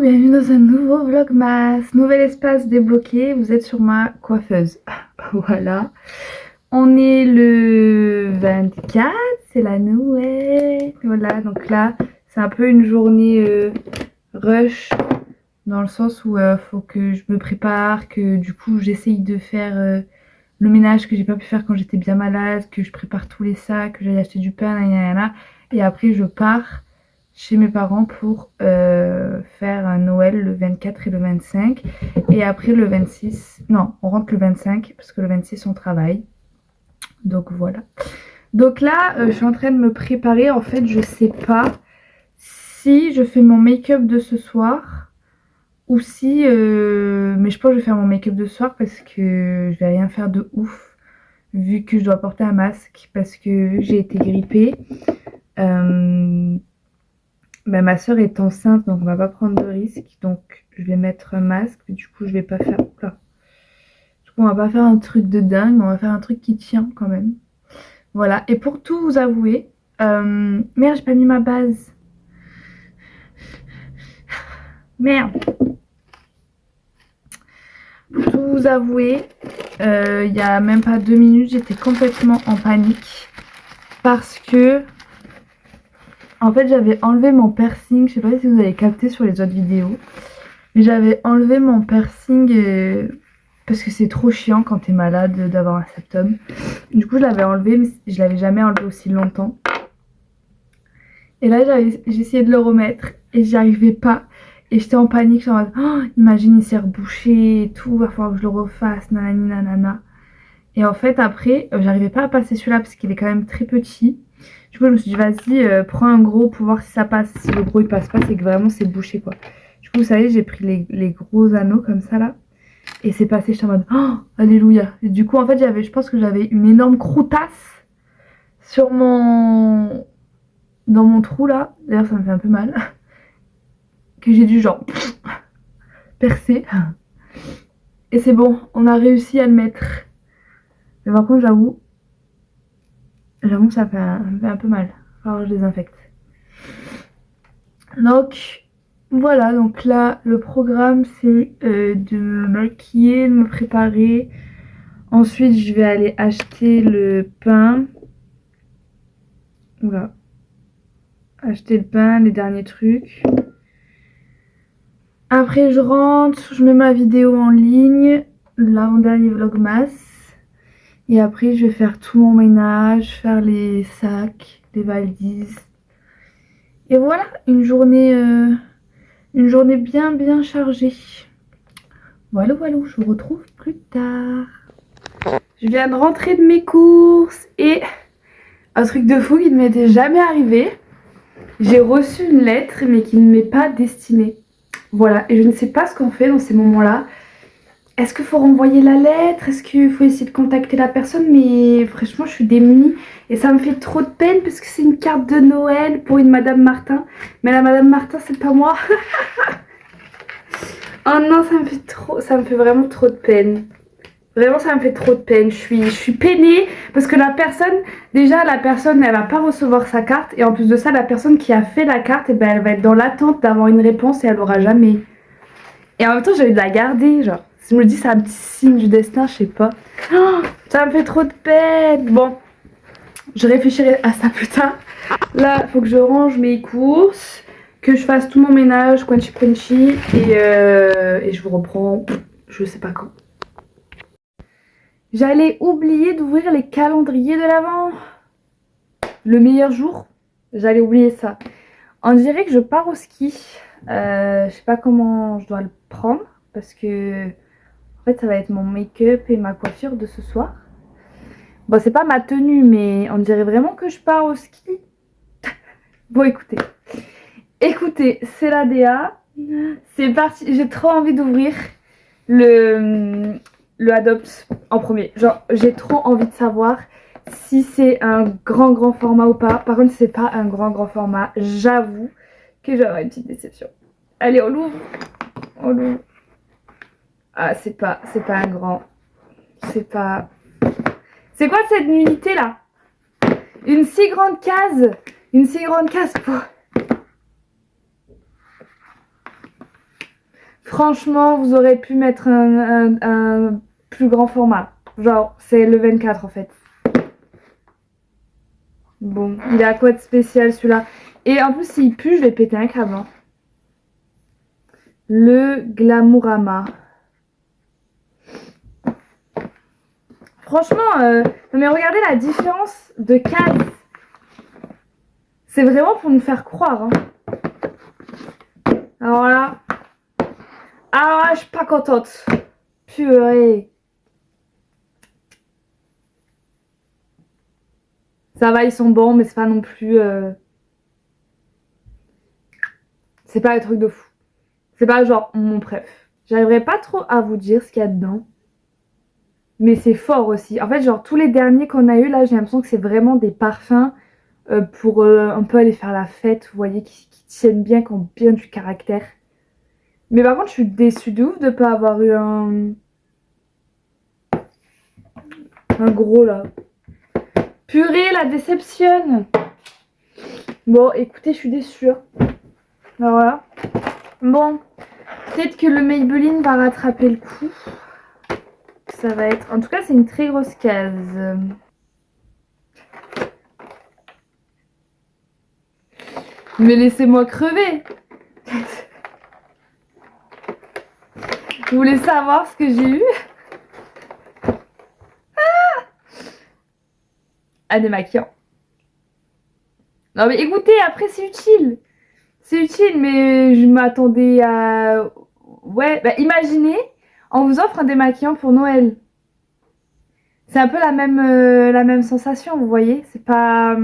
bienvenue dans un nouveau vlogmas, nouvel espace débloqué, vous êtes sur ma coiffeuse. Voilà, on est le 24, c'est la Noël, voilà, donc là c'est un peu une journée rush, dans le sens où faut que je me prépare, que du coup j'essaye de faire le ménage que j'ai pas pu faire quand j'étais bien malade, que je prépare tous les sacs, que j'aille acheter du pain, nanana, et après je pars chez mes parents pour faire un Noël le 24 et le 25. Et après le 26, non, on rentre le 25 parce que le 26 on travaille. Donc voilà. Donc là, je suis en train de me préparer. En fait, je sais pas si je fais mon make-up de ce soir ou si... mais je pense que je vais faire mon make-up de ce soir parce que je vais rien faire de ouf vu que je dois porter un masque parce que j'ai été grippée. Bah, ma soeur est enceinte, donc on va pas prendre de risque. Donc je vais mettre un masque, mais du coup je vais pas faire. Oula. Du coup on va pas faire un truc de dingue, mais on va faire un truc qui tient quand même. Voilà. Et pour tout vous avouer, merde, j'ai pas mis ma base. Merde. Pour tout vous avouer, il y a même pas 2 minutes, j'étais complètement en panique parce que en fait j'avais enlevé mon piercing. Je sais pas si vous avez capté sur les autres vidéos. Mais j'avais enlevé mon piercing parce que c'est trop chiant quand t'es malade d'avoir un septum. Du coup je l'avais enlevé mais je l'avais jamais enlevé aussi longtemps. Et là j'ai essayé de le remettre et j'y arrivais pas. Et j'étais en panique, j'étais en mode oh, imagine il s'est rebouché et tout, va falloir que je le refasse, nanani nanana. Et en fait après j'arrivais pas à passer celui-là parce qu'il est quand même très petit. Du coup je me suis dit vas-y prends un gros pour voir si ça passe. Si le gros il passe pas c'est que vraiment c'est bouché quoi. Du coup vous savez j'ai pris les gros anneaux comme ça là. Et c'est passé, j'étais en mode oh alléluia. Et du coup en fait je pense que j'avais une énorme croutasse sur dans mon trou là. D'ailleurs ça me fait un peu mal. Que j'ai dû genre percer. Et c'est bon, on a réussi à le mettre. Mais par contre j'avoue que ça fait un peu mal. Alors je désinfecte. Donc voilà, donc là le programme c'est de me maquiller, de me préparer. Ensuite je vais aller acheter le pain. Oula. Acheter le pain, les derniers trucs. Après je rentre, je mets ma vidéo en ligne, l'avant-dernier vlogmas. Et après je vais faire tout mon ménage, faire les sacs, les valises. Et voilà, une journée bien chargée. Voilà, je vous retrouve plus tard. Je viens de rentrer de mes courses et un truc de fou qui ne m'était jamais arrivé. J'ai reçu une lettre mais qui ne m'est pas destinée. Voilà, et je ne sais pas ce qu'on fait dans ces moments-là. Est-ce qu'il faut renvoyer la lettre? Est-ce qu'il faut essayer de contacter la personne? Mais franchement, je suis démunie. Et ça me fait trop de peine parce que c'est une carte de Noël pour une Madame Martin. Mais la Madame Martin, c'est pas moi. Oh non, ça me fait vraiment trop de peine. Vraiment, ça me fait trop de peine. Je suis peinée parce que la personne, elle va pas recevoir sa carte. Et en plus de ça, la personne qui a fait la carte, eh ben, elle va être dans l'attente d'avoir une réponse et elle l'aura jamais. Et en même temps, j'ai envie de la garder, genre. Je me dis, c'est un petit signe du destin, je sais pas. Oh, ça me fait trop de peine. Bon, je réfléchirai à ça plus tard. Là, il faut que je range mes courses, que je fasse tout mon ménage, quenchy, et je vous reprends, je sais pas quand. J'allais oublier d'ouvrir les calendriers de l'Avent. Le meilleur jour, j'allais oublier ça. On dirait que je pars au ski. Je sais pas comment je dois le prendre parce que en fait ça va être mon make-up et ma coiffure de ce soir. Bon, c'est pas ma tenue mais on dirait vraiment que je pars au ski. Bon, écoutez, c'est la DA. C'est parti, j'ai trop envie d'ouvrir le Adopt en premier. Genre, j'ai trop envie de savoir si c'est un grand format ou pas. Par contre, si c'est pas un grand format, j'avoue que j'aurai une petite déception. Allez, on l'ouvre. On l'ouvre. Ah, c'est pas un grand. C'est pas... C'est quoi cette nullité là? Une si grande case. Une si grande case pour... Franchement, vous aurez pu mettre un plus grand format. Genre, c'est le 24 en fait. Bon, il a quoi de spécial celui-là? Et en plus, s'il pue, je vais péter un câble. Hein. Le Glamourama. Franchement, non mais regardez la différence de case. C'est vraiment pour nous faire croire. Hein. Alors là, je suis pas contente. Purée. Ça va, ils sont bons, mais c'est pas non plus... C'est pas un truc de fou. C'est pas genre mon préf. J'arriverai pas trop à vous dire ce qu'il y a dedans. Mais c'est fort aussi. En fait, genre tous les derniers qu'on a eu là, j'ai l'impression que c'est vraiment des parfums pour un peu aller faire la fête, vous voyez, qui tiennent bien, qui ont bien du caractère. Mais par contre, je suis déçue de ouf de pas avoir eu un gros là. Purée, la déception. Bon, écoutez, je suis déçue. Alors voilà. Bon, peut-être que le Maybelline va rattraper le coup. Ça va être... En tout cas, c'est une très grosse case. Mais laissez-moi crever. Vous voulez savoir ce que j'ai eu? Ah, démaquillant. Non mais écoutez, après c'est utile. C'est utile, mais je m'attendais à... Ouais, bah imaginez, on vous offre un démaquillant pour Noël. C'est un peu la même sensation, vous voyez. C'est pas...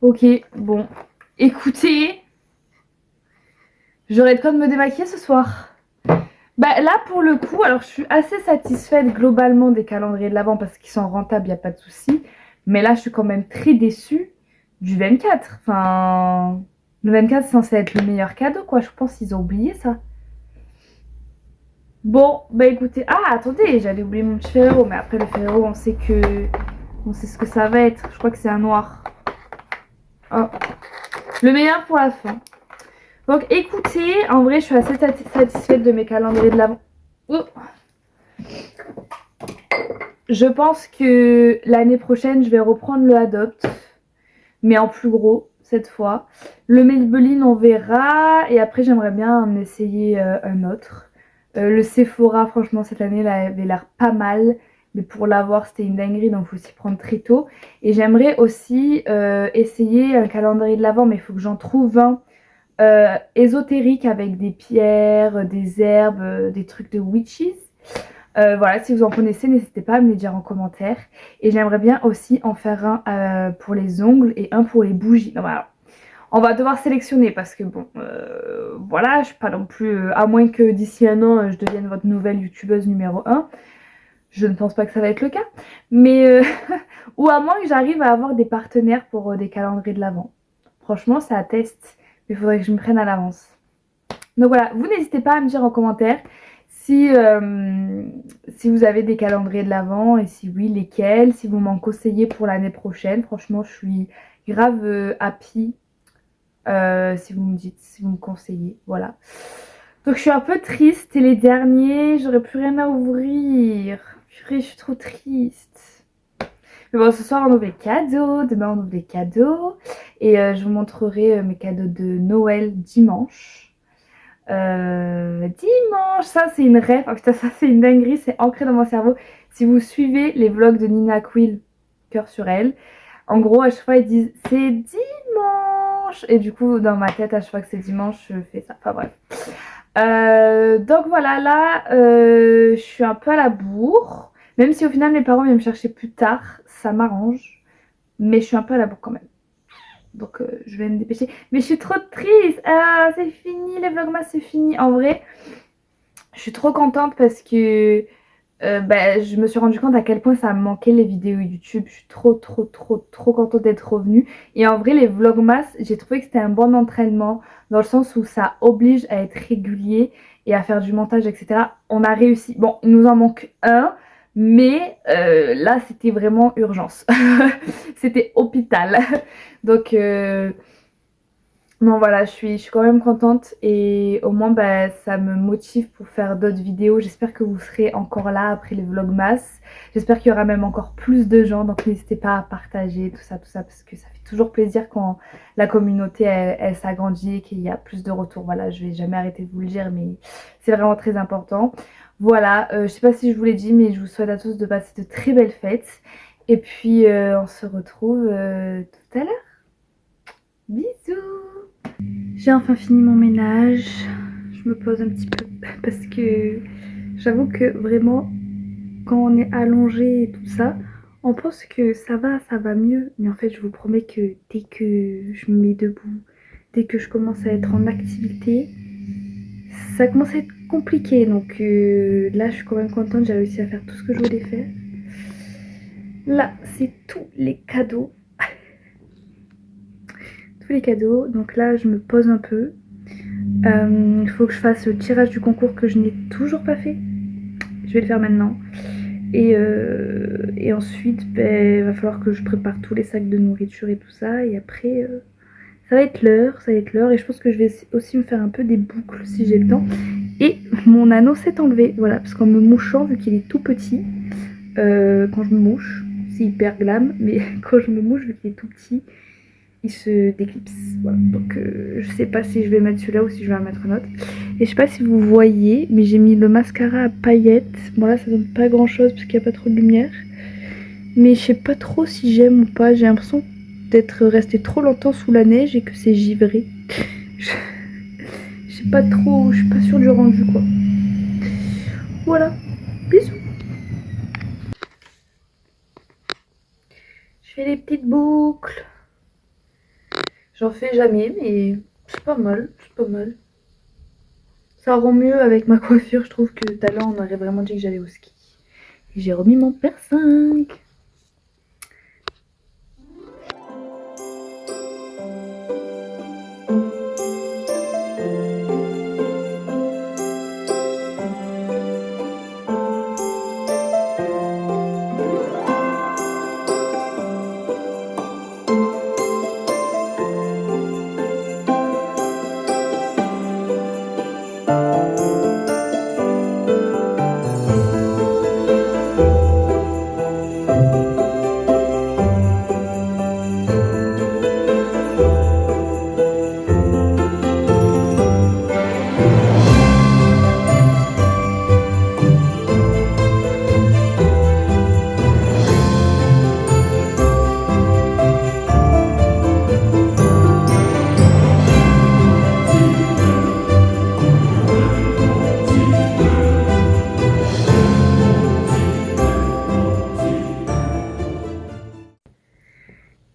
Ok, bon. Écoutez, j'aurais de quoi de me démaquiller ce soir. Bah là, pour le coup, alors je suis assez satisfaite globalement des calendriers de l'Avent parce qu'ils sont rentables, il n'y a pas de souci. Mais là, je suis quand même très déçue du 24. Enfin, le 24, c'est censé être le meilleur cadeau, quoi. Je pense qu'ils ont oublié ça. Bon, bah écoutez... Ah, attendez, j'allais oublier mon petit Ferrero. Mais après, le Ferrero, on sait ce que ça va être. Je crois que c'est un noir. Oh. Le meilleur pour la fin. Donc écoutez, en vrai, je suis assez satisfaite de mes calendriers de l'Avent. Oh. Je pense que l'année prochaine, je vais reprendre le Adopt, mais en plus gros cette fois. Le Maybelline, on verra. Et après, j'aimerais bien en essayer un autre. Le Sephora, franchement, cette année, là, avait l'air pas mal. Mais pour l'avoir, c'était une dinguerie, donc il faut s'y prendre très tôt. Et j'aimerais aussi essayer un calendrier de l'Avent, mais il faut que j'en trouve un ésotérique avec des pierres, des herbes, des trucs de witches. Voilà, si vous en connaissez, n'hésitez pas à me les dire en commentaire. Et j'aimerais bien aussi en faire un pour les ongles et un pour les bougies. Non, voilà. On va devoir sélectionner parce que bon, voilà, je suis pas non plus... à moins que d'ici un an, je devienne votre nouvelle youtubeuse numéro 1. Je ne pense pas que ça va être le cas. Mais... ou à moins que j'arrive à avoir des partenaires pour des calendriers de l'Avent. Franchement, ça atteste. Mais il faudrait que je me prenne à l'avance. Donc voilà, vous n'hésitez pas à me dire en commentaire si vous avez des calendriers de l'Avent et si oui, lesquels, si vous m'en conseillez pour l'année prochaine. Franchement, je suis grave happy si vous me dites, si vous me conseillez. Voilà. Donc je suis un peu triste et les derniers, j'aurais plus rien à ouvrir. Purée, je suis trop triste. Mais bon, ce soir on ouvre les cadeaux, demain on ouvre les cadeaux et je vous montrerai mes cadeaux de Noël dimanche. Dimanche, ça c'est une rêve, oh putain ça c'est une dinguerie, c'est ancré dans mon cerveau. Si vous suivez les vlogs de Nina Quill, cœur sur elle, en gros à chaque fois ils disent c'est dimanche et du coup dans ma tête à chaque fois que c'est dimanche je fais ça, enfin bref. Donc voilà, là je suis un peu à la bourre, même si au final mes parents viennent me chercher plus tard, ça m'arrange, mais je suis un peu à la bourre quand même. Donc je vais me dépêcher. Mais je suis trop triste. Ah, c'est fini, les vlogmas, c'est fini. En vrai, je suis trop contente parce que je me suis rendu compte à quel point ça me manquait les vidéos YouTube. Je suis trop contente d'être revenue. Et en vrai, les vlogmas, j'ai trouvé que c'était un bon entraînement dans le sens où ça oblige à être régulier et à faire du montage, etc. On a réussi. Bon, il nous en manque un. Mais là, c'était vraiment urgence. C'était hôpital. Donc Non voilà, je suis quand même contente et au moins bah, ça me motive pour faire d'autres vidéos. J'espère que vous serez encore là après les vlogmas. J'espère qu'il y aura même encore plus de gens, donc n'hésitez pas à partager tout ça parce que ça fait toujours plaisir quand la communauté elle s'agrandit et qu'il y a plus de retours. Voilà, je vais jamais arrêter de vous le dire, mais c'est vraiment très important. Voilà, je sais pas si je vous l'ai dit, mais je vous souhaite à tous de passer de très belles fêtes. Et puis on se retrouve tout à l'heure. Bisous! J'ai enfin fini mon ménage. Je me pose un petit peu parce que j'avoue que vraiment, quand on est allongé et tout ça, on pense que ça va mieux. Mais en fait, je vous promets que dès que je me mets debout, dès que je commence à être en activité, ça commence à être compliqué. Donc là, je suis quand même contente. J'ai réussi à faire tout ce que je voulais faire. Là, c'est tous les cadeaux. Tous les cadeaux. Donc là, je me pose un peu. Il faut que je fasse le tirage du concours que je n'ai toujours pas fait. Je vais le faire maintenant. Et ensuite, il va falloir que je prépare tous les sacs de nourriture et tout ça. Et après, ça va être l'heure, ça va être l'heure. Et je pense que je vais aussi me faire un peu des boucles si j'ai le temps. Et mon anneau s'est enlevé, voilà, parce qu'en me mouchant, vu qu'il est tout petit, quand je me mouche, c'est hyper glam, mais quand je me mouche, vu qu'il est tout petit, il se déclipse. Voilà. Donc je sais pas si je vais mettre celui-là ou si je vais en mettre un autre. Et je sais pas si vous voyez, mais j'ai mis le mascara à paillettes. Bon là ça donne pas grand chose parce qu'il n'y a pas trop de lumière. Mais je sais pas trop si j'aime ou pas. J'ai l'impression d'être restée trop longtemps sous la neige et que c'est givré. Je sais pas trop, je suis pas sûre du rendu quoi. Voilà, bisous. Je fais les petites boucles. J'en fais jamais, mais c'est pas mal, c'est pas mal. Ça rend mieux avec ma coiffure, je trouve que tout à l'heure on aurait vraiment dit que j'allais au ski. Et j'ai remis mon piercing.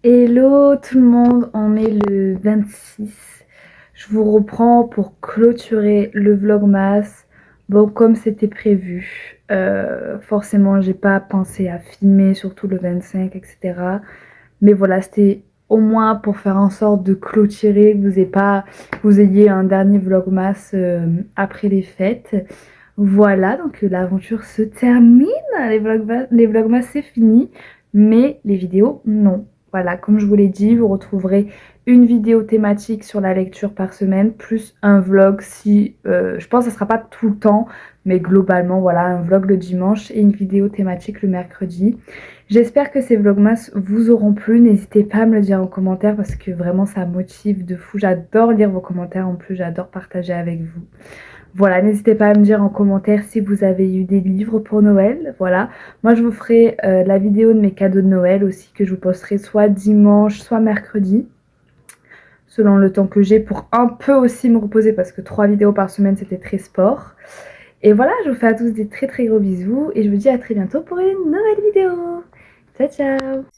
Hello tout le monde, on est le 26. Je vous reprends pour clôturer le vlogmas. Bon, comme c'était prévu, forcément j'ai pas pensé à filmer, surtout le 25, etc. Mais voilà, c'était au moins pour faire en sorte de clôturer, que vous ayez un dernier vlogmas après les fêtes. Voilà, donc l'aventure se termine, les vlogmas c'est fini, mais les vidéos non. Voilà, comme je vous l'ai dit, vous retrouverez une vidéo thématique sur la lecture par semaine, plus un vlog si, je pense que ça sera pas tout le temps, mais globalement, voilà, un vlog le dimanche et une vidéo thématique le mercredi. J'espère que ces vlogmas vous auront plu, n'hésitez pas à me le dire en commentaire parce que vraiment ça motive de fou, j'adore lire vos commentaires, en plus j'adore partager avec vous. Voilà, n'hésitez pas à me dire en commentaire si vous avez eu des livres pour Noël. Voilà, moi je vous ferai la vidéo de mes cadeaux de Noël aussi que je vous posterai soit dimanche, soit mercredi. Selon le temps que j'ai pour un peu aussi me reposer parce que 3 vidéos par semaine c'était très sport. Et voilà, je vous fais à tous des très très gros bisous et je vous dis à très bientôt pour une nouvelle vidéo. Ciao ciao!